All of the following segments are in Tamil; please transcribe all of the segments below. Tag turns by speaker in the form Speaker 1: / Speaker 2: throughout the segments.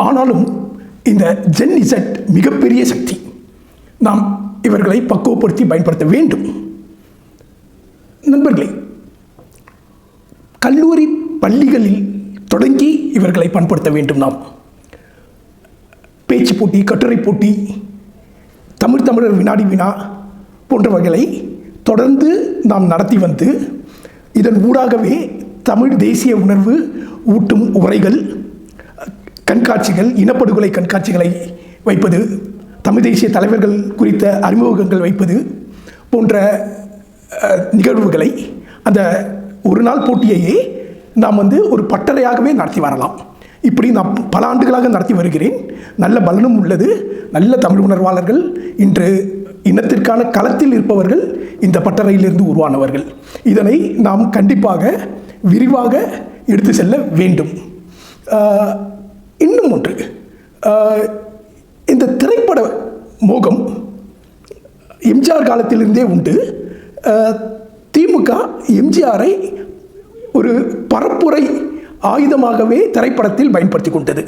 Speaker 1: ஆனாலும் இந்த ஜென் இசட் மிகப்பெரிய சக்தி. நாம் இவர்களை பக்குவப்படுத்தி பயன்படுத்த வேண்டும். நண்பர்களே, கல்லூரி பள்ளிகளில் தொடங்கி இவர்களை பயன்படுத்த வேண்டும். நாம் பேச்சு போட்டி, கட்டுரை போட்டி, தமிழர் வினாடி வினா போன்றவைகளை தொடர்ந்து நாம் நடத்தி வந்து இதன் ஊடாகவே தமிழ் தேசிய உணர்வு ஊட்டும் உரைகள், கண்காட்சிகள், இனப்படுகொலை கண்காட்சிகளை வைப்பது, தமிழ் தேசிய தலைவர்கள் குறித்த அறிமுகங்கள் வைப்பது போன்ற நிகழ்வுகளை அந்த ஒரு நாள் போட்டியையே நாம் ஒரு பட்டறையாகவே நடத்தி வரலாம். இப்படி நான் பல ஆண்டுகளாக நடத்தி வருகிறேன். நல்ல பலனும் உள்ளது. நல்ல தமிழ் உணர்வாளர்கள், இன்று இனத்திற்கான களத்தில் இருப்பவர்கள் இந்த பட்டறையிலிருந்து உருவானவர்கள். இதனை நாம் கண்டிப்பாக விரிவாக எடுத்து செல்ல வேண்டும். இன்னும் ஒன்று, இந்த திரைப்பட மோகம் எம்ஜிஆர் காலத்திலிருந்தே உண்டு. திமுக எம்ஜிஆரை ஒரு பரப்புரை ஆயுதமாகவே திரைப்படத்தில் பயன்படுத்தி கொண்டது,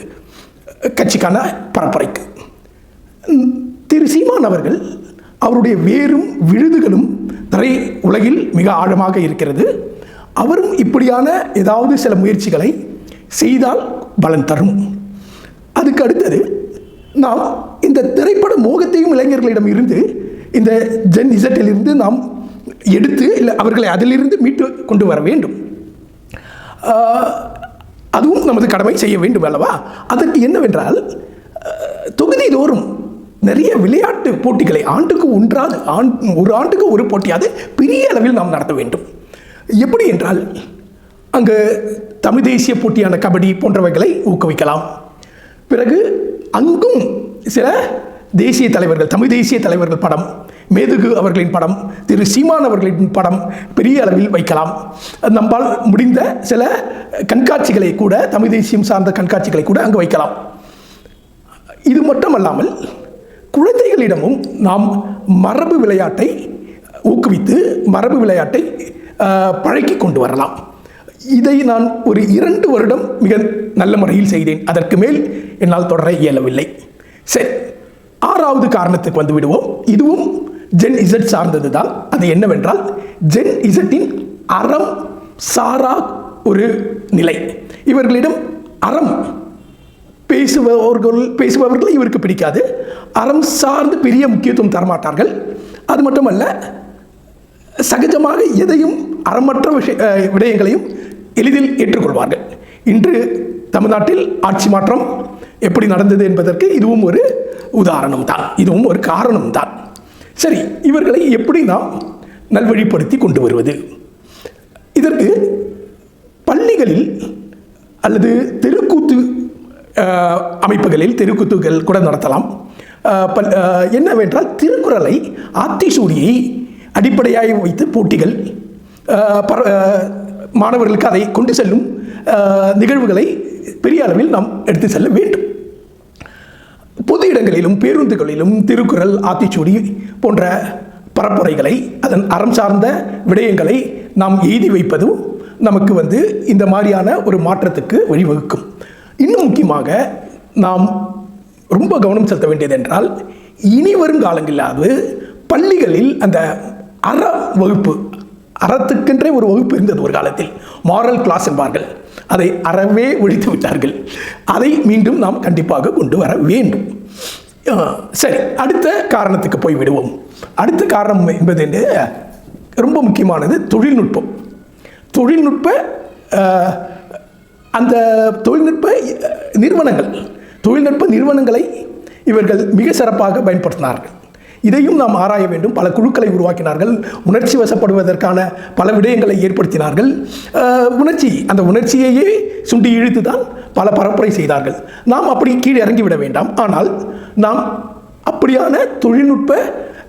Speaker 1: கட்சிக்கான பரப்புரைக்கு. திரு சீமான் அவர்கள், அவருடைய வேரும் விழுதுகளும் திரை உலகில் மிக ஆழமாக இருக்கிறது. அவரும் இப்படியான ஏதாவது சில முயற்சிகளை செய்தால் பலன் தரும். அதுக்கு அடுத்தது, நாம் இந்த திரைப்பட மோகத்தையும் இளைஞர்களிடம் இருந்து, இந்த ஜென் இசட்டிலிருந்து நாம் எடுத்து இல்லை அவர்களை அதிலிருந்து மீட்டு கொண்டு வர வேண்டும். அதுவும் நமது கடமை செய்ய வேண்டும் அல்லவா? அதற்கு என்னவென்றால், தொகுதி தோறும் நிறைய விளையாட்டு போட்டிகளை ஆண்டுக்கு ஒரு ஆண்டுக்கு ஒரு போட்டியாவது பெரிய அளவில் நாம் நடத்த வேண்டும். எப்படி என்றால், அங்கு தமிழ் தேசிய போட்டியான கபடி போன்றவைகளை ஊக்குவிக்கலாம். பிறகு அங்கும் சில தேசிய தலைவர்கள், தமிழ் தேசிய தலைவர்கள் படம், மேதகு அவர்களின் படம், திரு சீமான் அவர்களின் படம் பெரிய அளவில் வைக்கலாம். நம்மால் முடிந்த சில கண்காட்சிகளை கூட, தமிழ் தேசியம் சார்ந்த கண்காட்சிகளை கூட அங்கு வைக்கலாம். இது மட்டுமல்லாமல் குழந்தைகளிடமும் நாம் மரபு விளையாட்டை ஊக்குவித்து மரபு விளையாட்டை பழக்கி கொண்டு வரலாம். இதை நான் ஒரு 2 வருடம் மிக நல்ல முறையில் செய்தேன். அதற்கு மேல் என்னால் தொடர இயலவில்லை. சரி, 6வது காரணத்துக்கு வந்து விடுவோம். இதுவும் ஜென் இசட் சார்ந்தது தான். அது என்னவென்றால், ஜென் இசட்டின் அறம் சாரா ஒரு நிலை. இவர்களிடம் அறம் பேசுபவர்கள் இவருக்கு பிடிக்காது. அறம் சார்ந்து பெரிய முக்கியத்துவம் தரமாட்டார்கள். அது மட்டுமல்ல, சகஜமாக எதையும் அறமற்ற விடயங்களையும் எளிதில் ஏற்றுக்கொள்வார்கள். இன்று தமிழ்நாட்டில் ஆட்சி மாற்றம் எப்படி நடந்தது என்பதற்கு இதுவும் ஒரு உதாரணம் தான், இதுவும் ஒரு காரணம் தான். சரி, இவர்களை எப்படி நாம் நல்வழிப்படுத்தி கொண்டு வருவது? இதற்கு பள்ளிகளில் அல்லது தெருக்கூத்து அமைப்புகளில் தெருக்கூத்துகள் கூட நடத்தலாம். என்னவென்றால், திருக்குறளை, ஆத்திசூடியை அடிப்படையாக வைத்து போட்டிகள், மாணவர்களுக்கு அதை கொண்டு செல்லும் நிகழ்வுகளை பெரிய அளவில் நாம் எடுத்து செல்ல வேண்டும். பொது இடங்களிலும் பேருந்துகளிலும் திருக்குறள், ஆத்திச்சூடி போன்ற பரப்புரைகளை, அதன் அறம் சார்ந்த விடயங்களை நாம் எழுதி வைப்பதும் நமக்கு இந்த மாதிரியான ஒரு மாற்றத்துக்கு வழிவகுக்கும். இன்னும் முக்கியமாக நாம் ரொம்ப கவனம் செலுத்த வேண்டியது என்றால், இனி வரும் காலங்களிலாவது பள்ளிகளில் அந்த அற வகுப்பு, அறத்துக்கென்றே ஒரு வகுப்பு இருந்தது ஒரு காலத்தில், மாரல் கிளாஸ் என்பார்கள். அதை அறவே ஒழித்து விட்டார்கள். அதை மீண்டும் நாம் கண்டிப்பாக கொண்டு வர வேண்டும். சரி, அடுத்த காரணத்துக்கு போய் விடுவோம். அடுத்த காரணம் என்பது ரொம்ப முக்கியமானது தொழில்நுட்பம். அந்த தொழில்நுட்ப நிறுவனங்களை இவர்கள் மிக சிறப்பாக பயன்படுத்தினார்கள். இதையும் நாம் ஆராய வேண்டும். பல குழுக்களை உருவாக்கினார்கள். உணர்ச்சி வசப்படுவதற்கான பல விடயங்களை ஏற்படுத்தினார்கள். அந்த உணர்ச்சியையே சுண்டி இழுத்து தான் பல பரப்புரை செய்தார்கள். நாம் அப்படி கீழே இறங்கிவிட வேண்டாம். ஆனால் நாம் அப்படியான தொழில்நுட்ப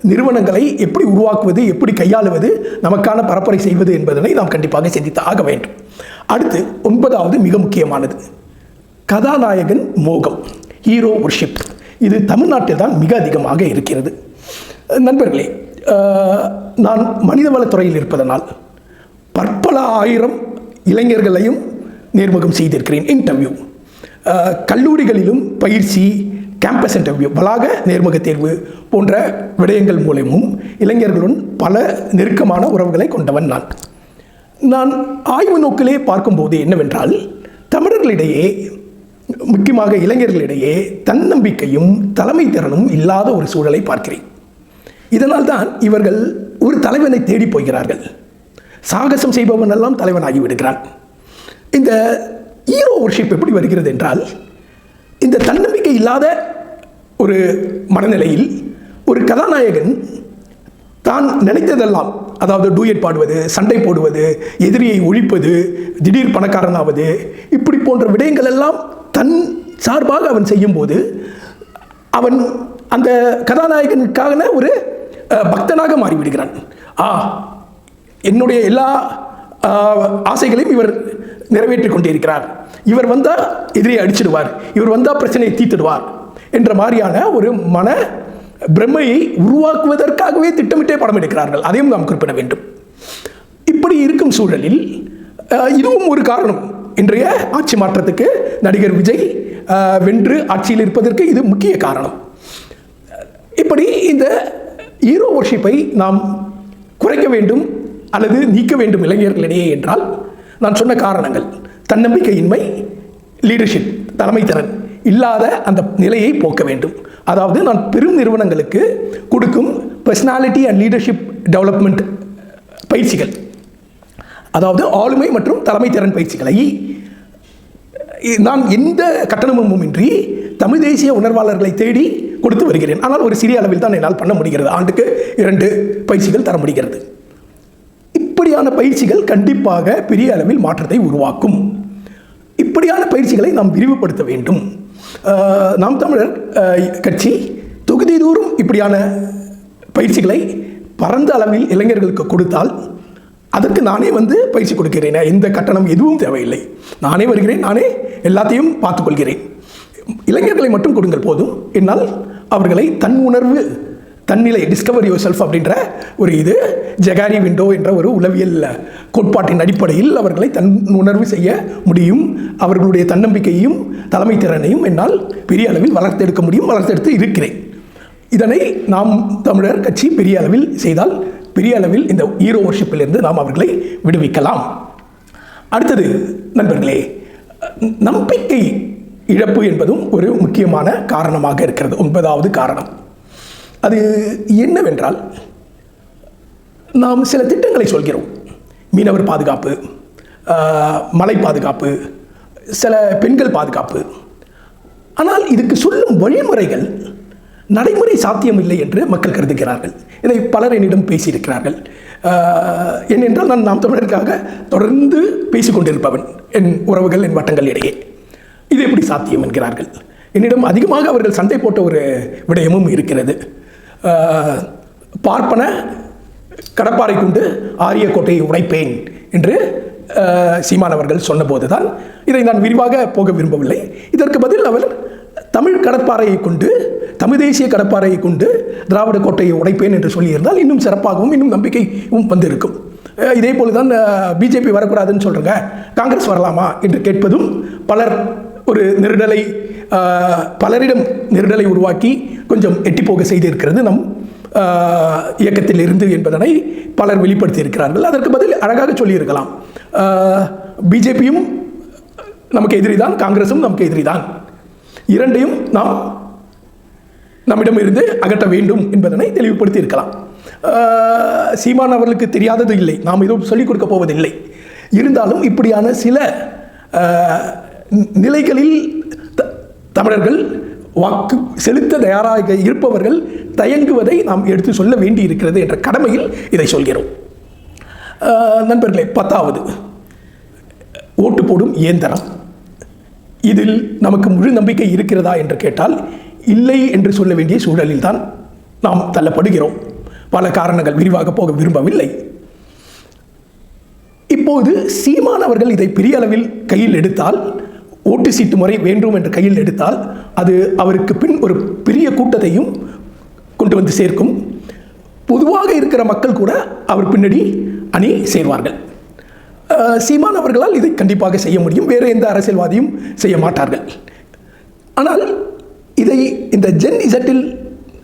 Speaker 1: நிறுவனங்களை எப்படி உருவாக்குவது, எப்படி கையாளுவது, நமக்கான பரப்புரை செய்வது என்பதனை நாம் கண்டிப்பாக சிந்தித்து ஆக வேண்டும். அடுத்து 9வது மிக முக்கியமானது, கதாநாயகன் மோகம், ஹீரோ வொர்ஷிப். இது தமிழ்நாட்டில் தான் மிக அதிகமாக இருக்கிறது. நண்பர்களே, நான் மனிதவளத்துறையில் இருப்பதனால் பற்பல ஆயிரம் இளைஞர்களையும் நேர்முகம் செய்திருக்கிறேன், இன்டர்வியூ. கல்லூரிகளிலும் பயிற்சி, கேம்பஸ் இன்டர்வியூ, வளாக நேர்முக தேர்வு போன்ற விடயங்கள் மூலமும் இளைஞர்களுடன் பல நெருக்கமான உறவுகளை கொண்டவன் நான் ஆய்வு நோக்கிலே பார்க்கும்போது என்னவென்றால், தமிழர்களிடையே முக்கியமாக இளைஞர்களிடையே தன்னம்பிக்கையும் தலைமை திறனும் இல்லாத ஒரு சூழலை பார்க்கிறேன். இதனால் தான் இவர்கள் ஒரு தலைவனை தேடி போகிறார்கள். சாகசம் செய்பவன் எல்லாம் தலைவனாகி விடுகிறான். இந்த ஹீரோ வொர்ஷிப் எப்படி வருகிறது என்றால், இந்த தன்னம்பிக்கை இல்லாத ஒரு மனநிலையில் ஒரு கதாநாயகன் தான் நினைத்ததெல்லாம், அதாவது டூயட் பாடுவது, சண்டை போடுவது, எதிரியை ஒழிப்பது, திடீர் பணக்காரனாவது, இப்படி போன்ற விடயங்கள் எல்லாம் தன் சார்பாக அவன் செய்யும்போது அவன் அந்த கதாநாயகனுக்கான ஒரு பக்தனாக மாறிவிடுகிறான். என்னுடைய எல்லா ஆசைகளையும் இவர் நிறைவேற்றிக் கொண்டே இருக்கிறார், இவர் வந்தால் எதிரியை அடிச்சிடுவார், இவர் வந்தால் பிரச்சனையை தீர்த்திடுவார் என்ற மாதிரியான ஒரு மன பிரமையை உருவாக்குவதற்காகவே திட்டமிட்டே படம் எடுக்கிறார்கள். அதையும் நாம் குறிப்பிட வேண்டும். இப்படி இருக்கும் சூழலில் இதுவும் ஒரு காரணம். இன்றைய ஆட்சி மாற்றத்துக்கு நடிகர் விஜய் வென்று ஆட்சியில் இருப்பதற்கு இது முக்கிய காரணம். இப்படி இந்த ஹீரோ வொர்ஷிப்பை நாம் குறைக்க வேண்டும் அல்லது நீக்க வேண்டும் இளைஞர்களிடையே என்றால், நான் சொன்ன காரணங்கள், தன்னம்பிக்கையின்மை, லீடர்ஷிப், தலைமை திறன் இல்லாத அந்த நிலையை போக்க வேண்டும். அதாவது நான் பெரும் நிறுவனங்களுக்கு கொடுக்கும் பர்சனாலிட்டி அண்ட் லீடர்ஷிப் டெவலப்மெண்ட் பயிற்சிகள், அதாவது ஆளுமை மற்றும் தலைமை திறன் பயிற்சிகளை நான் எந்த கட்டணமும் இன்றி தமிழ் தேசிய உணர்வாளர்களை தேடி கொடுத்து வருகிறேன். ஆனால் ஒரு சிறிய அளவில் தான் என்னால் பண்ண முடிகிறது. ஆண்டுக்கு 2 பயிற்சிகள் தர முடிகிறது. இப்படியான பயிற்சிகள் கண்டிப்பாக பெரிய அளவில் மாற்றத்தை உருவாக்கும். இப்படியான பயிற்சிகளை நாம் விரிவுபடுத்த வேண்டும். நாம் தமிழர் கட்சி தொகுதி தோறும் இப்படியான பயிற்சிகளை பரந்த அளவில் இளைஞர்களுக்கு கொடுத்தால், அதற்கு நானே வந்து பயிற்சி கொடுக்கிறேன், எந்த கட்டணம் எதுவும் தேவையில்லை, நானே வருகிறேன், நானே எல்லாத்தையும் பார்த்துக்கொள்கிறேன், இளைஞர்களை மட்டும் கொடுங்கள் போதும், என்னால் அவர்களை தன் உணர்வு, தன்னிலை, டிஸ்கவர் யுவர் செல்ஃப் அப்படின்ற ஒரு இது ஜெகாரி விண்டோ என்ற ஒரு உளவியல் கோட்பாட்டின் அடிப்படையில் அவர்களை தன் உணர்வு செய்ய முடியும். அவர்களுடைய தன்னம்பிக்கையையும் தலைமை திறனையும் என்னால் பெரிய அளவில் வளர்த்தெடுக்க முடியும், வளர்த்தெடுத்து இருக்கிறேன். இதனை நாம் தமிழர் கட்சி பெரிய அளவில் செய்தால், பெரிய அளவில் இந்த ஹீரோ வொர்ஷிப்பிலிருந்து நாம் அவர்களை விடுவிக்கலாம். அடுத்தது நண்பர்களே, நம்பிக்கை இழப்பு என்பதும் ஒரு முக்கியமான காரணமாக இருக்கிறது. 9வது காரணம் அது என்னவென்றால், நாம் சில திட்டங்களை சொல்கிறோம். மீனவர் பாதுகாப்பு, மலை பாதுகாப்பு, சில பெண்கள் பாதுகாப்பு. ஆனால் இதுக்கு சொல்லும் வழிமுறைகள் நடைமுறை சாத்தியமில்லை என்று மக்கள் கருதுகிறார்கள். இதை பலர் என்னிடம் பேசியிருக்கிறார்கள். ஏனென்றால் நான் நாம் தமிழருக்காக தொடர்ந்து பேசிக்கொண்டிருப்பவன், என் உறவுகள், என் வட்டங்கள் இடையே. இது எப்படி சாத்தியம் என்கிறார்கள். என்னிடம் அதிகமாக அவர்கள் சண்டை போட்ட ஒரு விடயமும் இருக்கிறது. பார்ப்பன கடப்பாரை கொண்டு ஆரிய கோட்டையை உடைப்பேன் என்று சீமான் அவர்கள் சொன்னபோது தான் இதை நான் விரிவாக போக விரும்பவில்லை. இதற்கு பதில் அவர் தமிழ் கடற்பாறையை கொண்டு, தமிழ் தேசிய கடற்பாறையை கொண்டு திராவிட கோட்டையை உடைப்பேன் என்று சொல்லியிருந்தால் இன்னும் சிறப்பாகவும் இன்னும் நம்பிக்கையும் வந்திருக்கும். இதே போல தான் பிஜேபி வரக்கூடாதுன்னு சொல்கிறேங்க, காங்கிரஸ் வரலாமா என்று கேட்பதும் பலர் ஒரு நெருடலை, பலரிடம் நெருடலை உருவாக்கி கொஞ்சம் எட்டி போக செய்திருக்கிறது நம் இயக்கத்தில் இருந்து என்பதனை பலர் வெளிப்படுத்தி இருக்கிறார்கள். அதற்கு பதில் அழகாக சொல்லியிருக்கலாம், பிஜேபியும் நமக்கு எதிரிதான், காங்கிரஸும் நமக்கு எதிரிதான், இரண்டையும் நாம் நம்மிடம் இருந்து அகற்ற வேண்டும் என்பதனை தெளிவுபடுத்தி இருக்கலாம். சீமான் அவர்களுக்கு தெரியாதது இல்லை, நாம் எதுவும் சொல்லிக் கொடுக்க போவதில்லை. இருந்தாலும் இப்படியான சில நிலைகளில் தமிழர்கள் வாக்கு செலுத்த தயாராக இருப்பவர்கள் தயங்குவதை நாம் எடுத்து சொல்ல வேண்டி இருக்கிறது என்ற கடமையில் இதை சொல்கிறோம். நண்பர்களே, 10வது ஓட்டு போடும் இயந்திரம். இதில் நமக்கு முழு நம்பிக்கை இருக்கிறதா என்று கேட்டால் இல்லை என்று சொல்ல வேண்டிய சூழலில் தான் நாம் தள்ளப்படுகிறோம். பல காரணங்கள், விரிவாக போக விரும்பவில்லை. இப்போது சீமான் அவர்கள் இதை பெரிய அளவில் கையில் எடுத்தால், ஓட்டு சீட்டு முறை வேண்டும் என்று கையில் எடுத்தால், அது அவருக்கு பின் ஒரு பெரிய கூட்டத்தையும் கொண்டு வந்து சேர்க்கும். பொதுவாக இருக்கிற மக்கள் கூட அவர் பின்னாடி அணி சேர்வார்கள். சீமான் அவர்களால் இதை கண்டிப்பாக செய்ய முடியும், வேறு எந்த அரசியல்வாதியும் செய்ய மாட்டார்கள். ஆனால் இதை இந்த ஜென் இசட்டில்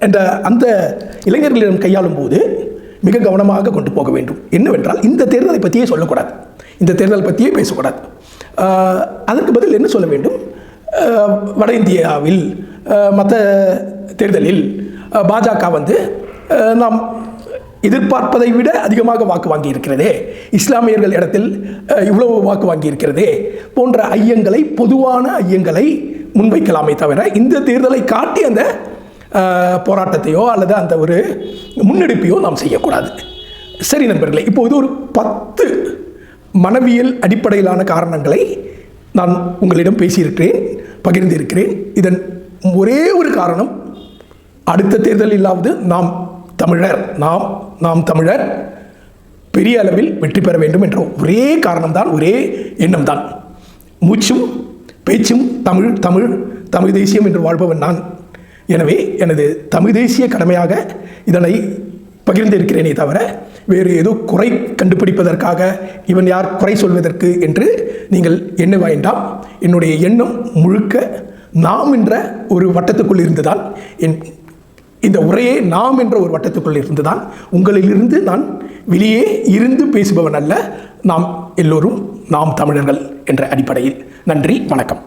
Speaker 1: என்ற அந்த இளைஞர்களிடம் கையாளும் போது மிக கவனமாக கொண்டு போக வேண்டும். என்னவென்றால் இந்த தேர்தலை பற்றியே சொல்லக்கூடாது, இந்த தேர்தல் பற்றியே பேசக்கூடாது. அதற்கு பதில் என்ன சொல்ல வேண்டும்? வட இந்தியாவில் மற்ற தேர்தலில் பாஜக நாம் எதிர்பார்ப்பதை விட அதிகமாக வாக்கு வாங்கி இருக்கிறதே, இஸ்லாமியர்கள் இடத்தில் இவ்வளவு வாக்கு வாங்கி இருக்கிறதே போன்ற ஐயங்களை, பொதுவான ஐயங்களை முன்வைக்கலாமே தவிர இந்த தேர்தலை காட்டி அந்த போராட்டத்தையோ அல்லது அந்த ஒரு முன்னெடுப்பையோ நாம் செய்யக்கூடாது. சரி நண்பர்களே, இப்போது ஒரு 10 மனவியல் அடிப்படையிலான காரணங்களை நான் உங்களிடம் பேசியிருக்கிறேன், பகிர்ந்திருக்கிறேன். இதன் ஒரே ஒரு காரணம், அடுத்த தேர்தலிலாவது நாம் தமிழர் பெரிய அளவில் வெற்றி பெற வேண்டும் என்ற ஒரே காரணம்தான், ஒரே எண்ணம்தான். மூச்சும் பேச்சும் தமிழ் தேசியம் என்று வாழ்பவன் நான். எனவே எனது தமிழ் தேசிய கடமையாக இதனை பகிர்ந்திருக்கிறேனே தவிர வேறு ஏதோ குறை கண்டுபிடிப்பதற்காக, இவன் யார் குறை சொல்வதற்கு என்று நீங்கள் எண்ண வேண்டாம். என்னுடைய எண்ணம் முழுக்க நாம் என்ற ஒரு வட்டத்துக்குள் இருந்துதான், இந்த உரையே நாம் என்ற ஒரு வட்டத்துக்குள் இருந்துதான். உங்களிலிருந்து நான் வெளியே இருந்து பேசுபவன் அல்ல. நாம் எல்லோரும் நாம் தமிழர்கள் என்ற அடிப்படையில். நன்றி, வணக்கம்.